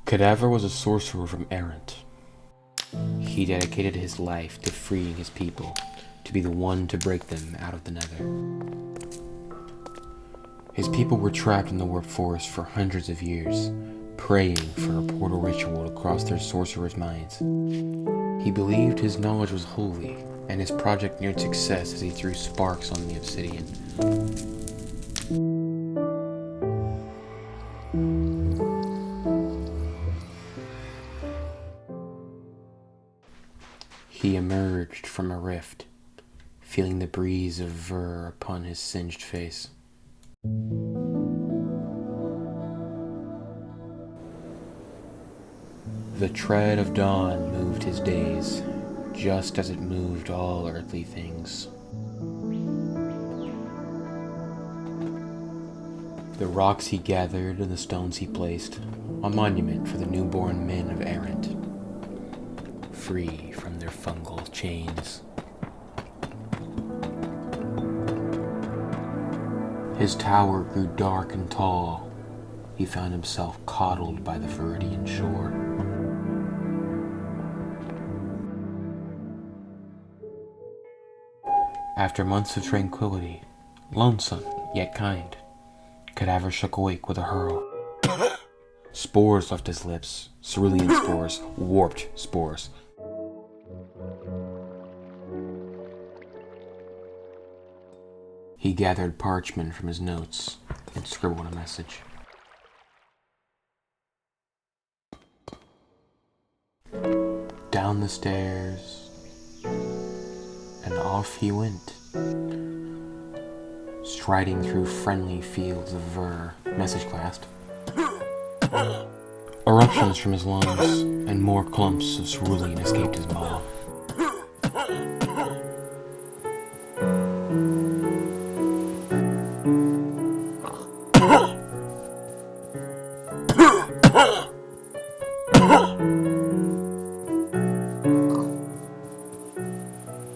Kadaavver was a sorcerer from Errant. He dedicated his life to freeing his people, to be the one to break them out of the nether. His people were trapped in the warp forest for hundreds of years, praying for a portal ritual to cross their sorcerer's minds. He believed his knowledge was holy, and his project neared success as he threw sparks on the obsidian. He emerged from a rift, feeling the breeze of Ver upon his singed face. The tread of dawn moved his days, just as it moved all earthly things. The rocks he gathered and the stones he placed, a monument for the newborn men of Errant, free from their fungal chains. His tower grew dark and tall. He found himself coddled by the Viridian shore. After months of tranquility, lonesome yet kind, Kadaavver shook awake with a hurl. Spores left his lips, cerulean spores, warped spores. He gathered parchment from his notes and scribbled a message. Down the stairs, and off he went, striding through friendly fields of Ver, message classed. Eruptions from his lungs, and more clumps of cerulean escaped his maw.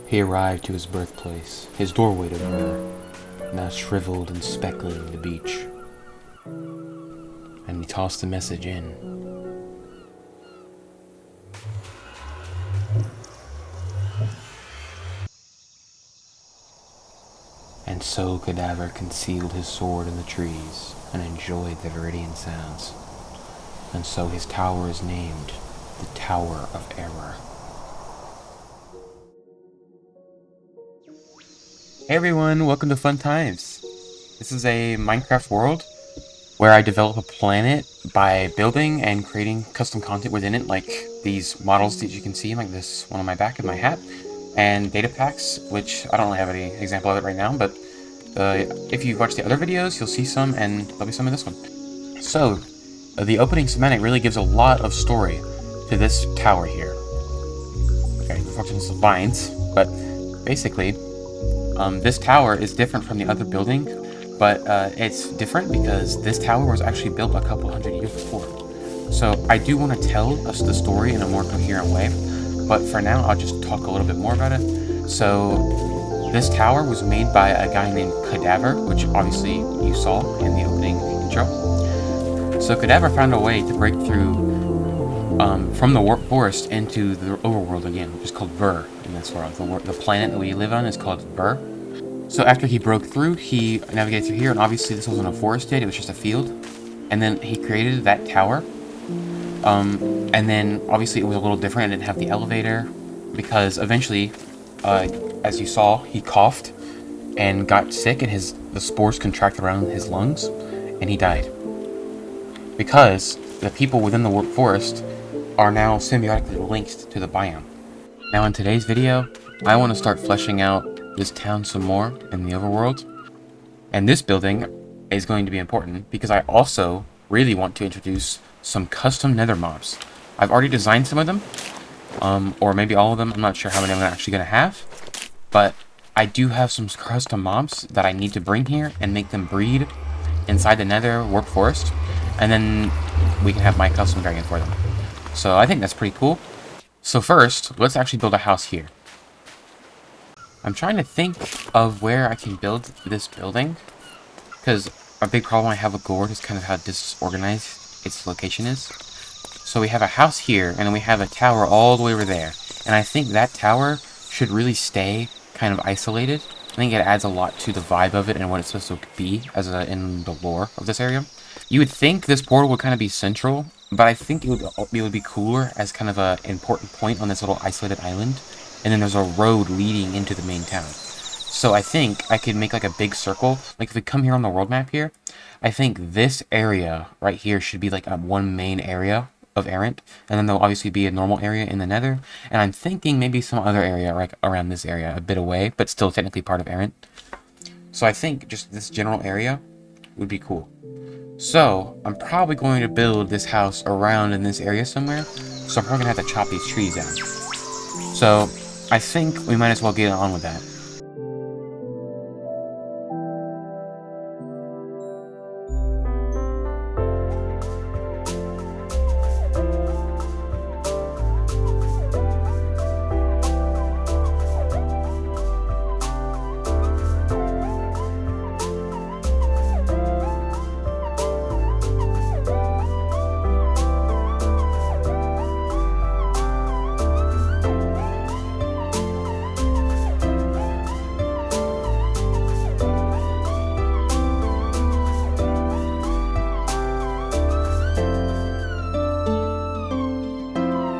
He arrived to his birthplace, his doorway to Ver, now shriveled and speckling the beach. And he tossed the message in. And so Kadaavver concealed his sword in the trees and enjoyed the Viridian sounds. And so his tower is named the Tower of Error. Hey everyone, welcome to Fun Times. This is a Minecraft world where I develop a planet by building and creating custom content within it, like these models that you can see, like this one on my back and my hat, and data packs, which I don't really have any example of it right now, but if you've watched the other videos, you'll see some, and there'll be some in this one. So, the opening schematic really gives a lot of story to this tower here. Okay, unfortunately it's vines, but basically, this tower is different from the other building, but it's different because this tower was actually built a couple hundred years before. So I do want to tell us the story in a more coherent way, but for now I'll just talk a little bit more about it. So this tower was made by a guy named Kadaavver, which obviously you saw in the opening intro. So Kadaavver found a way to break through from the warp forest into the overworld again, which is called Ver in this world. The planet that we live on is called Ver. So after he broke through, he navigated through here, and obviously this wasn't a forest yet, it was just a field. And then he created that tower. And then obviously it was a little different, it didn't have the elevator, because eventually, as you saw, he coughed and got sick, and the spores contracted around his lungs, and he died. Because the people within the warp forest are now symbiotically linked to the biome. Now in today's video, I want to start fleshing out this town some more in the overworld. And this building is going to be important because I also really want to introduce some custom nether mobs. I've already designed some of them, or maybe all of them. I'm not sure how many I'm actually going to have, but I do have some custom mobs that I need to bring here and make them breed inside the nether warp forest, and then we can have my custom dragon for them. So I think that's pretty cool. So first, let's actually build a house here. I'm trying to think of where I can build this building, because a big problem I have with Gourd is kind of how disorganized its location is. So we have a house here, and then we have a tower all the way over there. And I think that tower should really stay kind of isolated. I think it adds a lot to the vibe of it and what it's supposed to be as in the lore of this area. You would think this portal would kind of be central, but I think it would be cooler as kind of an important point on this little isolated island. And then there's a road leading into the main town. So I think I could make like a big circle. Like if we come here on the world map here, I think this area right here should be like one main area of Errant, and then there'll obviously be a normal area in the Nether, and I'm thinking maybe some other area like around this area, a bit away, but still technically part of Errant. So I think just this general area would be cool. So I'm probably going to build this house around in this area somewhere, so I'm probably gonna have to chop these trees down. So I think we might as well get on with that.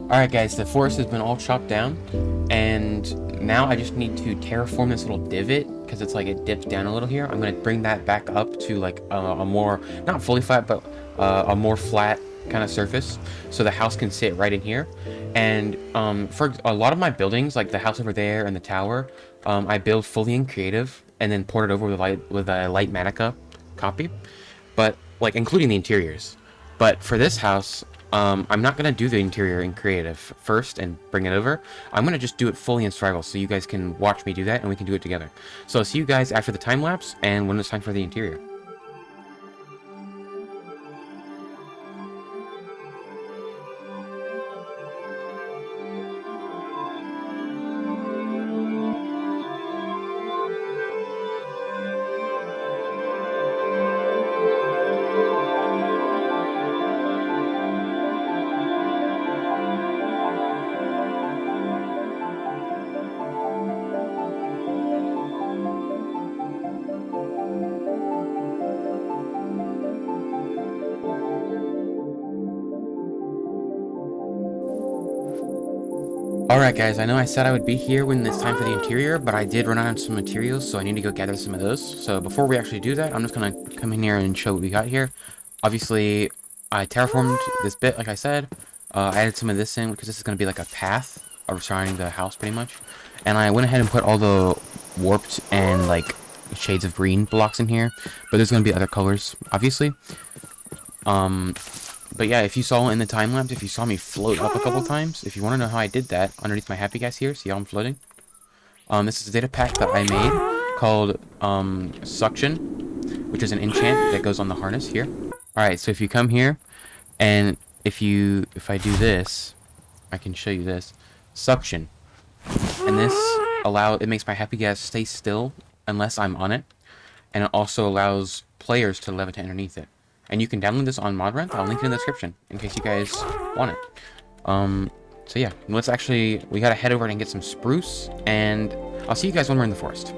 Alright guys, the forest has been all chopped down, and now I just need to terraform this little divot, because it's like it dips down a little here. I'm going to bring that back up to like a more, not fully flat, but a more flat kind of surface, so the house can sit right in here. And for a lot of my buildings, like the house over there and the tower, I build fully in creative, and then port it over with a light Manica copy, but like including the interiors. But for this house, I'm not going to do the interior in creative first and bring it over. I'm going to just do it fully in survival so you guys can watch me do that and we can do it together. So I'll see you guys after the time lapse and when it's time for the interior. Alright guys, I know I said I would be here when it's time for the interior, but I did run out of some materials, so I need to go gather some of those. So before we actually do that, I'm just going to come in here and show what we got here. Obviously, I terraformed this bit, like I said. I added some of this in, because this is going to be like a path surrounding the house, pretty much. And I went ahead and put all the warped and, like, shades of green blocks in here. But there's going to be other colors, obviously. But yeah, if you saw in the time lapse, if you saw me float up a couple times, if you want to know how I did that, underneath my happy guys here, see how I'm floating? This is a data pack that I made called Suction, which is an enchant that goes on the harness here. Alright, so if you come here, and if I do this, I can show you this. Suction. And this it makes my happy gas stay still unless I'm on it. And it also allows players to levitate underneath it. And you can download this on Modrent. I'll link it in the description in case you guys want it. So yeah, we gotta head over and get some spruce, and I'll see you guys when we're in the forest.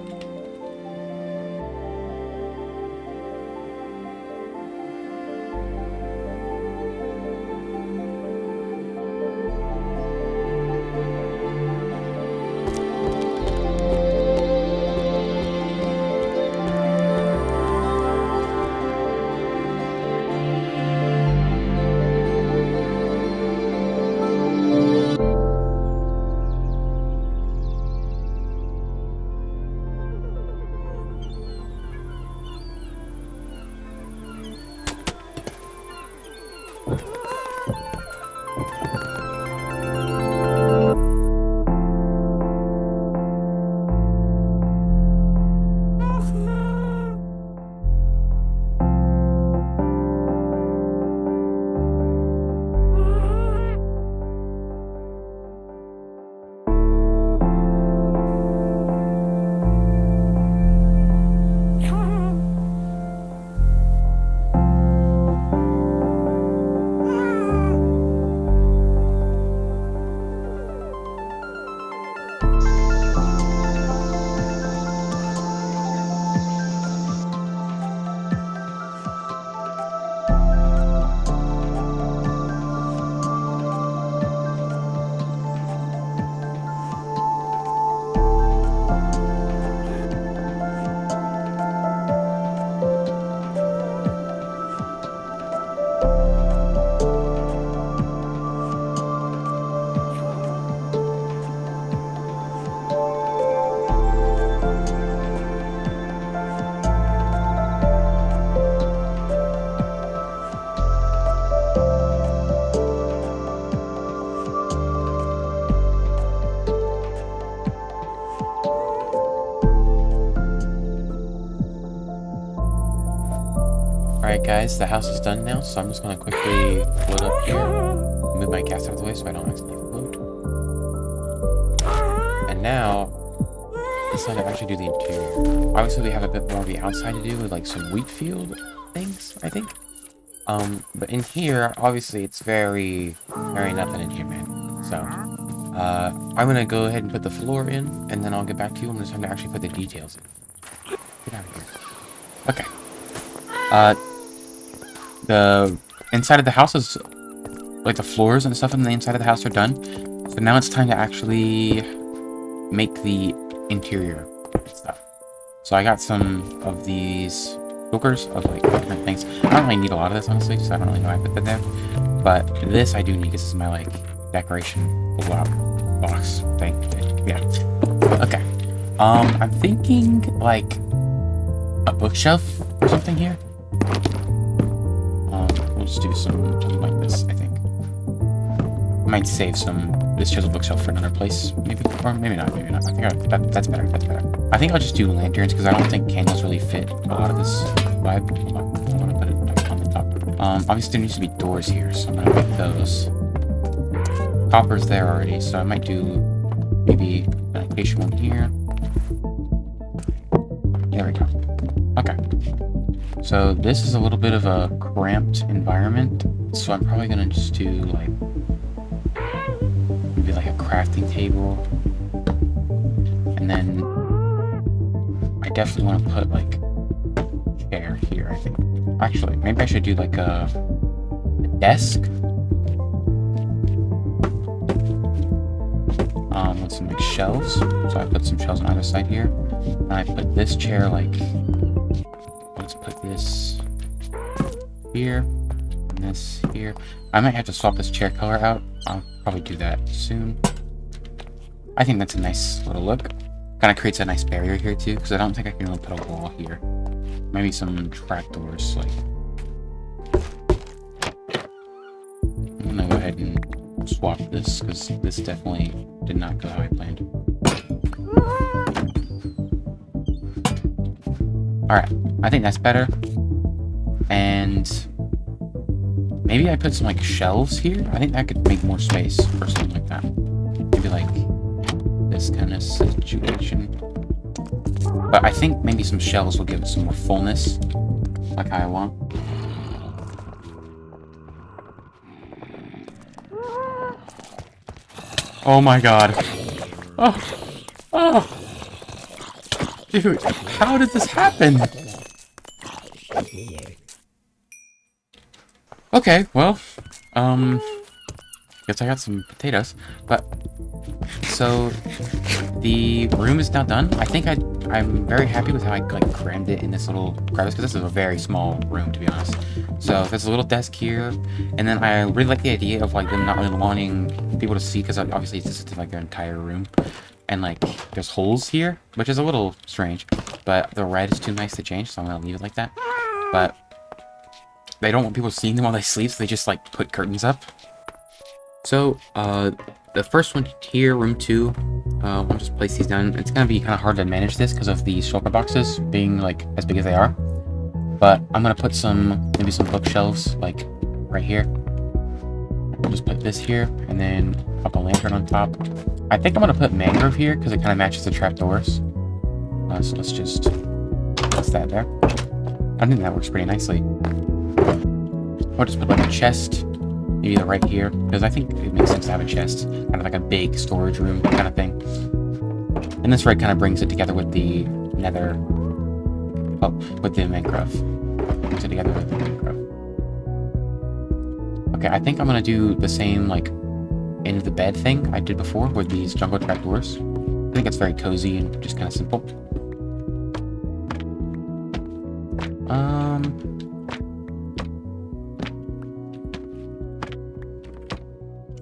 Alright guys, the house is done now, so I'm just gonna quickly float up here. Move my cast out of the way so I don't accidentally float. And now, it's time to actually do the interior. Obviously we have a bit more of the outside to do with like some wheat field things, I think. But in here, obviously it's very nothing in here, man. So, I'm gonna go ahead and put the floor in, and then I'll get back to you when it's time to actually put the details in. Get out of here. Okay. The inside of the house is, like the floors and stuff on the inside of the house are done. So now it's time to actually make the interior stuff. So I got some of these hookers of like different things. I don't really need a lot of this honestly, so I don't really know why I put that there. But this I do need because this is my like decoration box thing. Yeah. Okay. I'm thinking like a bookshelf or something here. We'll just do something like this, I think. Might save this chisel bookshelf for another place, maybe, or maybe not, maybe not. I think that's better, that's better. I think I'll just do lanterns, because I don't think candles really fit a lot of this vibe. Hold on, I want to put it back on the top. Obviously there needs to be doors here, so I'm gonna make those. Copper's there already, so I might do maybe an acacia one here. There we go. Okay. So this is a little bit of a cramped environment, so I'm probably gonna just do like maybe like a crafting table, and then I definitely want to put like a chair here. I think actually maybe I should do like a desk with some like shelves. So I put some shelves on either side here, and I put this chair like. Let's put this here, and this here. I might have to swap this chair color out. I'll probably do that soon. I think that's a nice little look. Kind of creates a nice barrier here too, because I don't think I can really put a wall here. Maybe some trapdoors, like. I'm gonna go ahead and swap this, because this definitely did not go how I planned. Alright, I think that's better. And maybe I put some like shelves here. I think that could make more space or something like that. Maybe like this kind of situation. But I think maybe some shelves will give it some more fullness, like I want. Oh my god. Oh. Oh. Dude, how did this happen? Okay, well, guess I got some potatoes, but, so, the room is now done. I think I'm very happy with how I, like, crammed it in this little crevice, because this is a very small room, to be honest. So, there's a little desk here, and then I really like the idea of, like, them not really wanting people to see, because obviously this is, like, their entire room. And, like, there's holes here, which is a little strange, but the red is too nice to change, so I'm gonna leave it like that. But they don't want people seeing them while they sleep, so they just, like, put curtains up. So, the first one here, room 2, I'll just place these down. It's gonna be kind of hard to manage this because of the shulker boxes being, like, as big as they are. But I'm gonna put maybe some bookshelves, like, right here. I'll just put this here, and then pop a lantern on top. I think I'm gonna put mangrove here because it kind of matches the trapdoors. So let's just place that there. I think that works pretty nicely. I'll just put like a chest, maybe right here, because I think it makes sense to have a chest, kind of like a big storage room kind of thing. And this right kind of brings it together with the nether, with the mangrove. Brings it together with the mangrove. Okay, I think I'm gonna do the same like end of the bed thing I did before with these jungle trapdoors. I think it's very cozy and just kind of simple.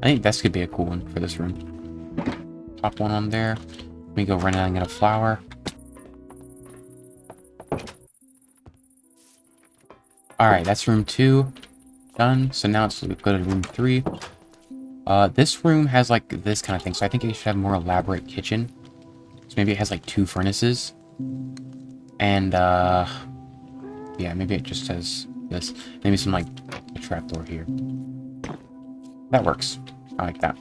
I think this could be a cool one for this room. Pop one on there. Let me go run out and get a flower. Alright, that's room 2. Done. So now let's go to room 3. This room has like this kind of thing, so I think it should have a more elaborate kitchen. So maybe it has like 2 furnaces. And, yeah, maybe it just has this. Maybe some, like, a trapdoor here. That works. I like that.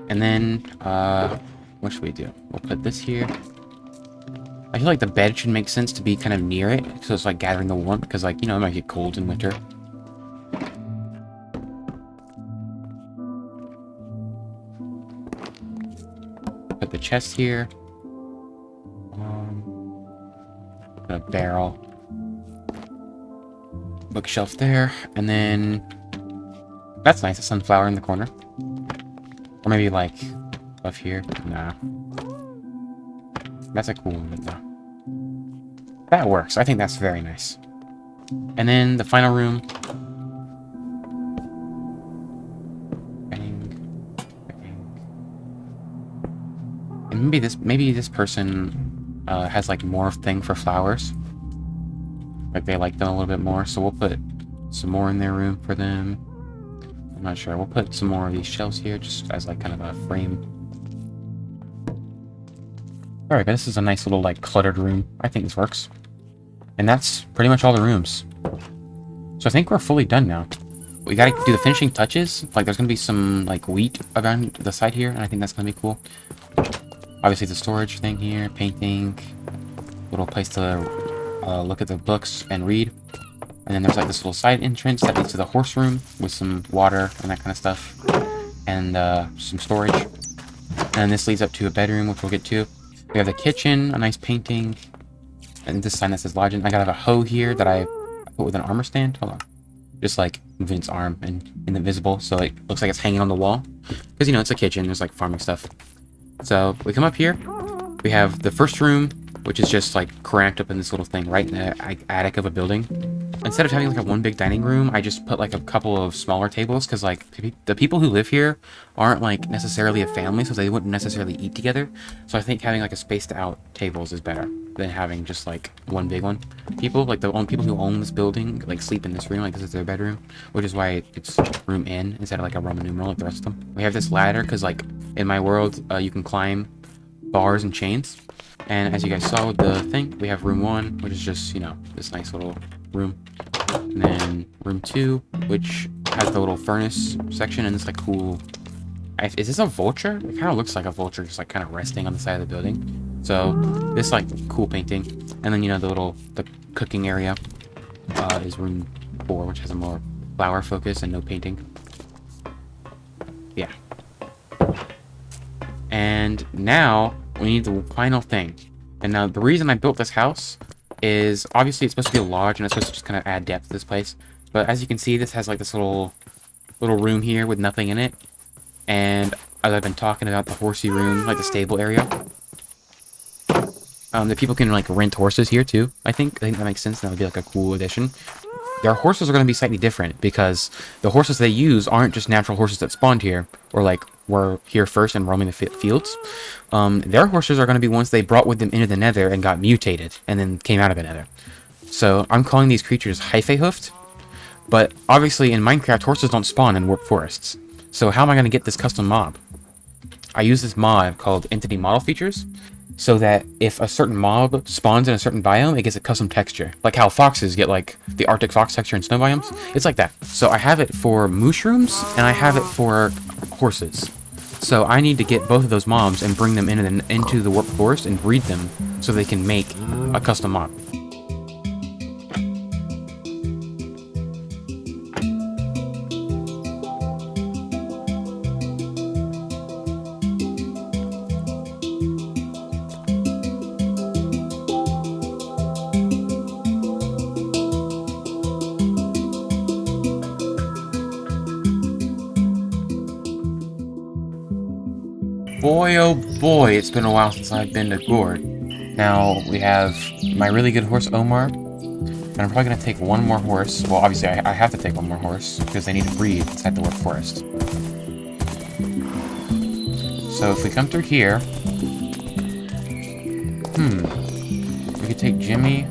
And then, what should we do? We'll put this here. I feel like the bed should make sense to be kind of near it, so it's like gathering the warmth, because like, you know, it might get cold in winter. Put the chest here. Put a barrel. Bookshelf there, and then that's nice, a sunflower in the corner. Or maybe like up here. Nah. That's a cool one though. That works. I think that's very nice. And then the final room. Bang. Bang. And maybe this person has like more thing for flowers. Like they like them a little bit more, so we'll put some more in their room for them. I'm not sure. We'll put some more of these shelves here just as like kind of a frame. Alright, but this is a nice little like cluttered room. I think this works. And that's pretty much all the rooms. So I think we're fully done now. We gotta do the finishing touches. Like there's gonna be some like wheat around the side here, and I think that's gonna be cool. Obviously the storage thing here, painting, little place to look at the books and read. And then there's like this little side entrance that leads to the horse room with some water and that kind of stuff. And some storage. And this leads up to a bedroom, which we'll get to. We have the kitchen, a nice painting. And this sign that says Lodging. I gotta have a hoe here that I put with an armor stand. Hold on. Just like moving its arm and invisible, so it looks like it's hanging on the wall. Because, you know, it's a kitchen. There's like farming stuff. So we come up here. We have the first room, which is just like cramped up in this little thing right in the attic of a building. Instead of having like a one big dining room, I just put like a couple of smaller tables, because like the people who live here aren't like necessarily a family, so they wouldn't necessarily eat together. So I think having like a spaced out tables is better than having just like one big one. People who own this building like sleep in this room, like this is their bedroom, which is why it's room N instead of like a Roman numeral like the rest of them. We have this ladder because like in my world you can climb bars and chains. And as you guys saw with the thing, we have room 1, which is just, you know, this nice little room. And then room 2, which has the little furnace section and this like cool... Is this a vulture? It kind of looks like a vulture, just like kind of resting on the side of the building. So this like cool painting. And then, you know, the cooking area is room 4, which has a more flower focus and no painting. Yeah. And now we need the final thing. And now the reason I built this house is obviously it's supposed to be a lodge and it's supposed to just kind of add depth to this place. But as you can see, this has like this little room here with nothing in it. And as I've been talking about the horsey room, like the stable area, the people can like rent horses here too. I think that makes sense. That would be like a cool addition. Their horses are going to be slightly different because the horses they use aren't just natural horses that spawned here or like were here first and roaming the fields. Their horses are going to be ones they brought with them into the nether and got mutated and then came out of the nether. So I'm calling these creatures Hyphae-hoofed. But obviously in Minecraft, horses don't spawn in warp forests. So how am I going to get this custom mob? I use this mod called Entity Model Features, so that if a certain mob spawns in a certain biome, it gets a custom texture. Like how foxes get like the Arctic fox texture in snow biomes. It's like that. So I have it for mushrooms and I have it for horses. So I need to get both of those mobs and bring them into the warp forest and breed them so they can make a custom mob. Boy, oh boy, it's been a while since I've been to Gord. Now, we have my really good horse, Omar. And I'm probably going to take one more horse. Well, obviously, I have to take one more horse, because they need to breed inside the warp forest. So, if we come through here... we could take Jimmy...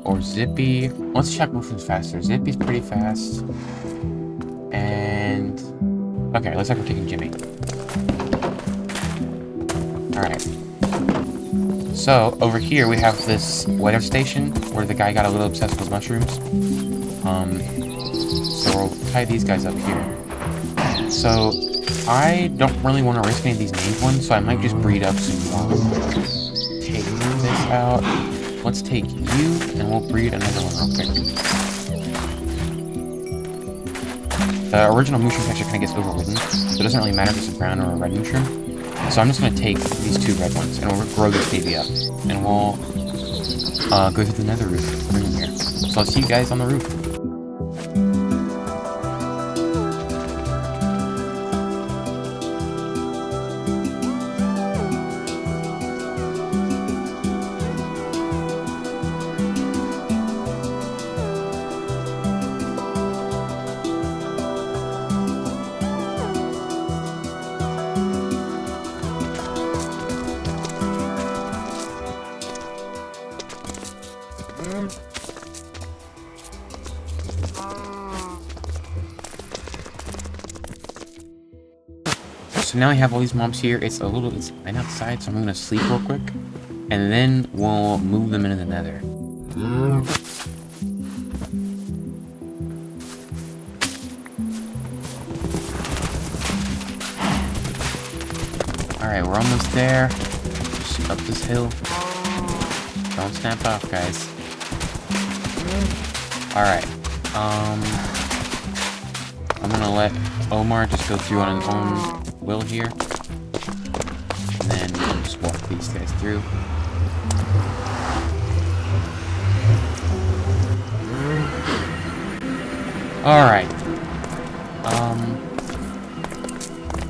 or Zippy. Let's check which one's faster. Zippy's pretty fast. And... okay, looks like we're taking Jimmy. Alright. So, over here we have this weather station where the guy got a little obsessed with mushrooms. So we'll tie these guys up here. So, I don't really want to risk any of these named ones, so I might just breed up some more. Take this out. Let's take you, and we'll breed another one real quick. The original mushroom texture kind of gets overridden, so it doesn't really matter if it's a brown or a red mushroom. So I'm just going to take these two red ones, and we'll grow this baby up. And we'll go through the nether room here. So I'll see you guys on the roof. So now I have all these mobs here. It's light outside, so I'm gonna sleep real quick, and then we'll move them into the nether. Alright, we're almost there. Just up this hill. Don't snap off, guys. Alright. I'm gonna let Omar just go through on his own will here. And then we'll just walk these guys through. Alright.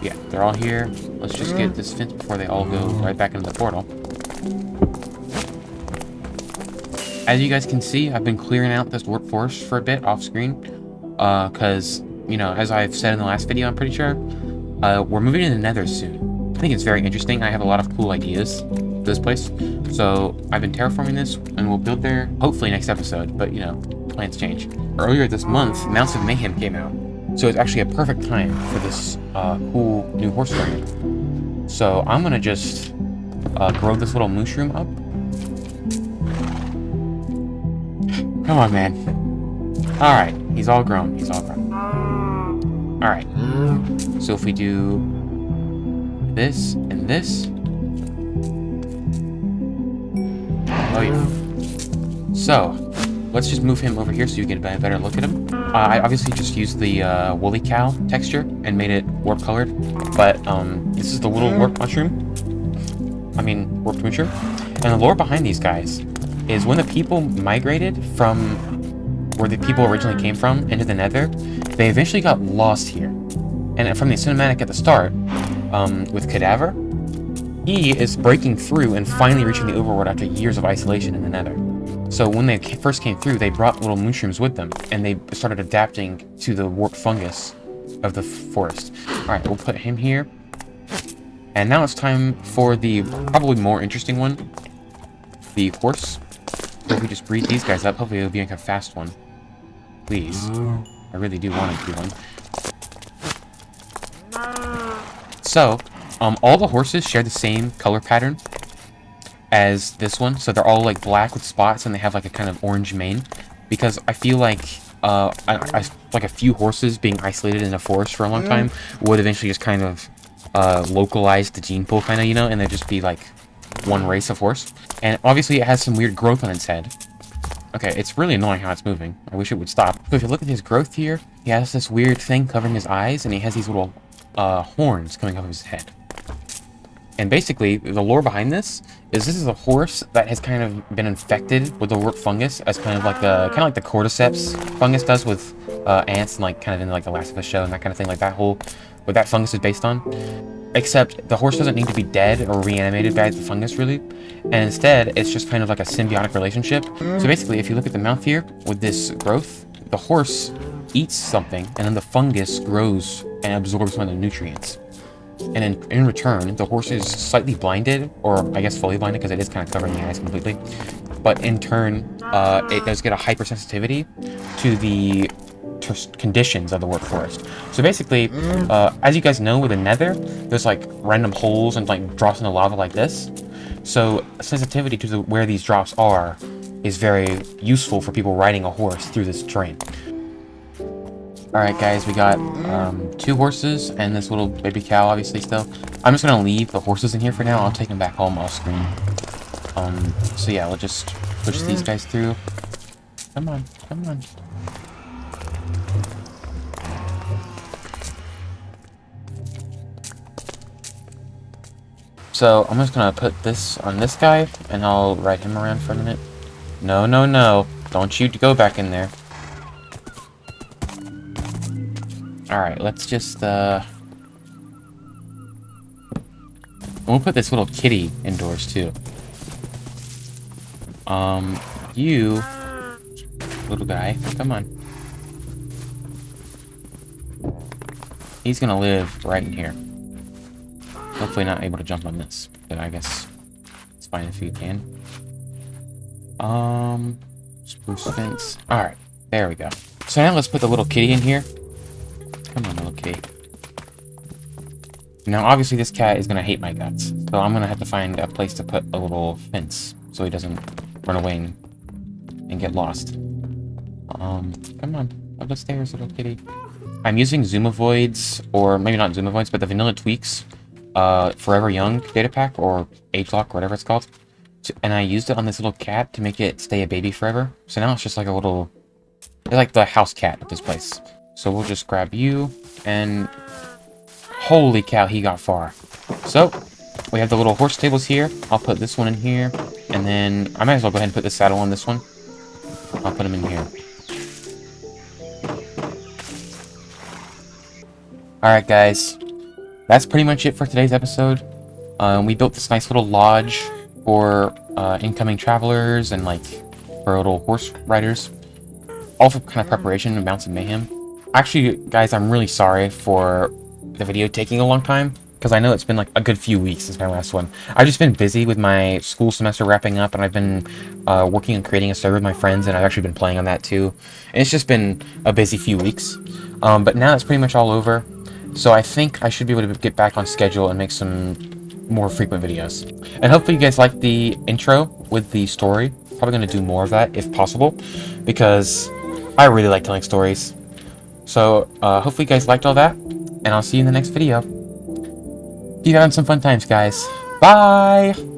Yeah, they're all here. Let's just get this fence before they all go right back into the portal. As you guys can see, I've been clearing out this workforce for a bit off screen. Because, you know, as I've said in the last video, I'm pretty sure, we're moving to the nether soon. I think it's very interesting. I have a lot of cool ideas for this place. So I've been terraforming this, and we'll build there hopefully next episode, but you know, plans change. Earlier this month, Mounts of Mayhem came out. So it's actually a perfect time for this cool new horse variant. So I'm gonna just grow this little mushroom up. Come on, man. Alright, he's all grown. He's all grown. Alright. So if we do this and this. Oh yeah. So, let's just move him over here so you get a better look at him. I obviously just used the woolly cow texture and made it warp colored. But this is the little warped mushroom. Warped mushroom. And the lore behind these guys is when the people migrated from where the people originally came from into the nether, they eventually got lost here. And from the cinematic at the start, with Kadaavver, he is breaking through and finally reaching the overworld after years of isolation in the nether. So when they first came through, they brought little mushrooms with them, and they started adapting to the warped fungus of the forest. Alright, we'll put him here. And now it's time for the probably more interesting one, the horse. So if we just breed these guys up, hopefully it'll be like a fast one. Please. I really do want it to be one. So, all the horses share the same color pattern as this one. So they're all like black with spots, and they have like a kind of orange mane. Because I feel like like a few horses being isolated in a forest for a long time would eventually just kind of localize the gene pool, kind of, you know, and there'd just be like one race of horse. And obviously it has some weird growth on its head. Okay, it's really annoying how it's moving. I wish it would stop. So if you look at his growth here, he has this weird thing covering his eyes, and he has these little horns coming off of his head. And basically, the lore behind this is a horse that has kind of been infected with the warped fungus, as kind of like the cordyceps fungus does with ants, and like kind of in like the Last of Us show and that kind of thing, like that whole what that fungus is based on. Except the horse doesn't need to be dead or reanimated by the fungus, really. And instead, it's just kind of like a symbiotic relationship. So basically, if you look at the mouth here, with this growth, the horse eats something, and then the fungus grows and absorbs some of the nutrients. And in return, the horse is slightly blinded, or I guess fully blinded, because it is kind of covering the eyes completely. But in turn, it does get a hypersensitivity to the conditions of the warped forest. So basically, as you guys know, with the nether, there's like random holes and like drops in the lava like this. So sensitivity to where these drops are is very useful for people riding a horse through this terrain. Alright guys, we got 2 horses and this little baby cow obviously still. I'm just gonna leave the horses in here for now. I'll take them back home off screen. So yeah, we'll just push these guys through. Come on, come on. So I'm just gonna put this on this guy and I'll ride him around for a minute. No, no, no. Don't you go back in there. Alright, let's just we'll put this little kitty indoors too. You little guy, come on. He's gonna live right in here. Hopefully not able to jump on this, but I guess it's fine if you can. Spruce fence. Alright, there we go. So now let's put the little kitty in here. Come on, little kitty. Now, obviously this cat is gonna hate my guts, so I'm gonna have to find a place to put a little fence so he doesn't run away and get lost. Come on, up the stairs, little kitty. I'm using Zoomavoids, or maybe not Zoomavoids, but the Vanilla Tweaks Forever Young data pack, or Age Lock, whatever it's called. And I used it on this little cat to make it stay a baby forever. So now it's just like a little... It's like the house cat of this place. So we'll just grab you, and... Holy cow, he got far. So, we have the little horse stables here. I'll put this one in here. And then, I might as well go ahead and put the saddle on this one. I'll put him in here. Alright guys, that's pretty much it for today's episode. We built this nice little lodge for incoming travelers and like for little horse riders. All for kind of preparation and Mounts of Mayhem. Actually, guys, I'm really sorry for the video taking a long time, because I know it's been like a good few weeks since my last one. I've just been busy with my school semester wrapping up, and I've been working on creating a server with my friends, and I've actually been playing on that too. And it's just been a busy few weeks. But now it's pretty much all over. So I think I should be able to get back on schedule and make some more frequent videos. And hopefully you guys like the intro with the story. Probably going to do more of that if possible, because I really like telling stories. So hopefully you guys liked all that, and I'll see you in the next video. Keep having some fun times, guys. Bye!